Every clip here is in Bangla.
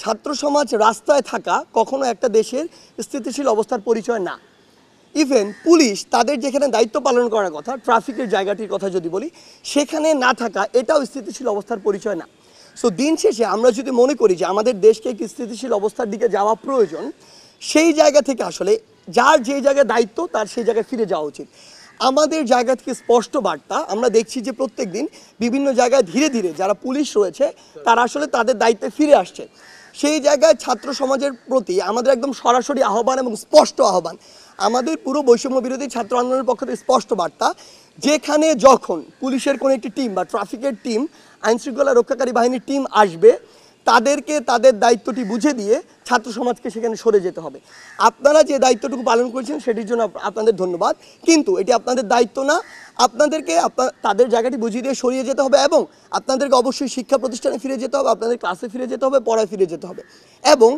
ছাত্র সমাজ রাস্তায় থাকা কখনো একটা দেশের স্থিতিশীল অবস্থার পরিচয় না। ইভেন পুলিশ তাদের যেখানে দায়িত্ব পালন করার কথা, ট্রাফিকের জায়গাটির কথা যদি বলি, সেখানে না থাকা এটাও স্থিতিশীল অবস্থার পরিচয় না। সো দিন শেষে আমরা যদি মনে করি যে আমাদের দেশকে একটি স্থিতিশীল অবস্থার দিকে যাওয়া প্রয়োজন, সেই জায়গা থেকে আসলে যার যে জায়গায় দায়িত্ব তার সেই জায়গায় ফিরে যাওয়া উচিত। আমাদের জায়গা থেকে স্পষ্ট বার্তা আমরা দেখছি যে প্রত্যেক দিন বিভিন্ন জায়গায় ধীরে ধীরে যারা পুলিশ রয়েছে তারা আসলে তাদের দায়িত্বে ফিরে আসছে। সেই জায়গায় ছাত্র সমাজের প্রতি আমাদের একদম সরাসরি আহ্বান এবং স্পষ্ট আহ্বান, আমাদের পুরো বৈষম্য বিরোধী ছাত্র আন্দোলনের পক্ষ থেকে স্পষ্ট বার্তা, যেখানে যখন পুলিশের কোনো একটি টিম বা ট্রাফিকের টিম, আইনশৃঙ্খলা রক্ষাকারী বাহিনীর টিম আসবে, তাদেরকে তাদের দায়িত্বটি বুঝে দিয়ে ছাত্র সমাজকে সেখানে সরে যেতে হবে। আপনারা যে দায়িত্বটুকু পালন করেছেন সেটির জন্য আপনাদের ধন্যবাদ, কিন্তু এটি আপনাদের দায়িত্ব না। আপনাদেরকে তাদের জায়গাটি বুঝিয়ে দিয়ে সরিয়ে যেতে হবে এবং আপনাদেরকে অবশ্যই শিক্ষা প্রতিষ্ঠানে ফিরে যেতে হবে, আপনাদের ক্লাসে ফিরে যেতে হবে, পড়ায় ফিরে যেতে হবে। এবং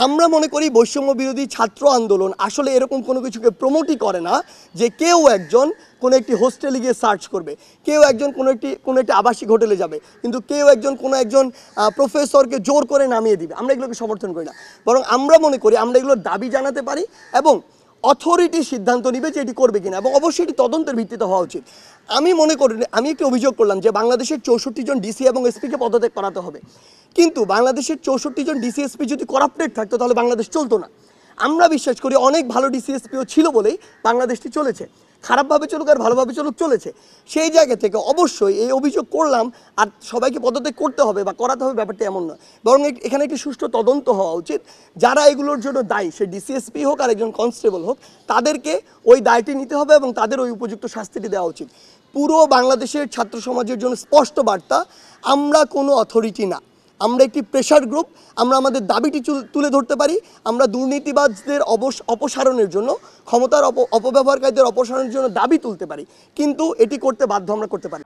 আমরা মনে করি বৈষম্য বিরোধী ছাত্র আন্দোলন আসলে এরকম কোনো কিছুকে প্রমোটই করে না যে কেউ একজন কোনো একটি হোস্টেলে গিয়ে সার্চ করবে, কেউ একজন কোনো একটি আবাসিক হোটেলে যাবে, কিন্তু কেউ কোনো একজন প্রফেসরকে জোর করে নামিয়ে দিবে। আমরা এগুলোকে সমর্থন করি না, বরং আমরা মনে করি আমরা এগুলোর দাবি জানাতে পারি এবং অথরিটি সিদ্ধান্ত নিবে যে এটি করবে কিনা, এবং অবশ্যই এটি তদন্তের ভিত্তিতে হওয়া উচিত। আমি একটি অভিযোগ করলাম যে বাংলাদেশের 64 জন ডিসি এবং এসপিকে পদত্যাগ করাতে হবে, কিন্তু বাংলাদেশের 64 জন ডিসি এসপি যদি করাপ্টেড থাকতো তাহলে বাংলাদেশ চলতো না। আমরা বিশ্বাস করি অনেক ভালো ডিসি এসপিও ছিল বলেই বাংলাদেশটি চলেছে, খারাপভাবে চলুক আর ভালোভাবে চলুক চলেছে। সেই জায়গা থেকে অবশ্যই এই অভিযোগ করলাম আর সবাইকে পদত্যাগ করতে হবে বা করাতে হবে ব্যাপারটা এমন নয়, বরং এখানে একটি সুষ্ঠু তদন্ত হওয়া উচিত। যারা এগুলোর জন্য দায়ী, সে ডিসিএসপি হোক আর একজন কনস্টেবল হোক, তাদেরকে ওই দায়টি নিতে হবে এবং তাদের ওই উপযুক্ত শাস্তিটি দেওয়া উচিত। পুরো বাংলাদেশের ছাত্র সমাজের জন্য স্পষ্ট বার্তা, আমরা কোনো অথরিটি না, আমরা একটি প্রেশার গ্রুপ। আমরা আমাদের দাবিটি তুলে ধরতে পারি, আমরা দুর্নীতিবাজদের অপসারণের জন্য, ক্ষমতার অপব্যবহারকারীদের অপসারণের জন্য দাবি তুলতে পারি, কিন্তু এটি করতে বাধ্য আমরা করতে পারি।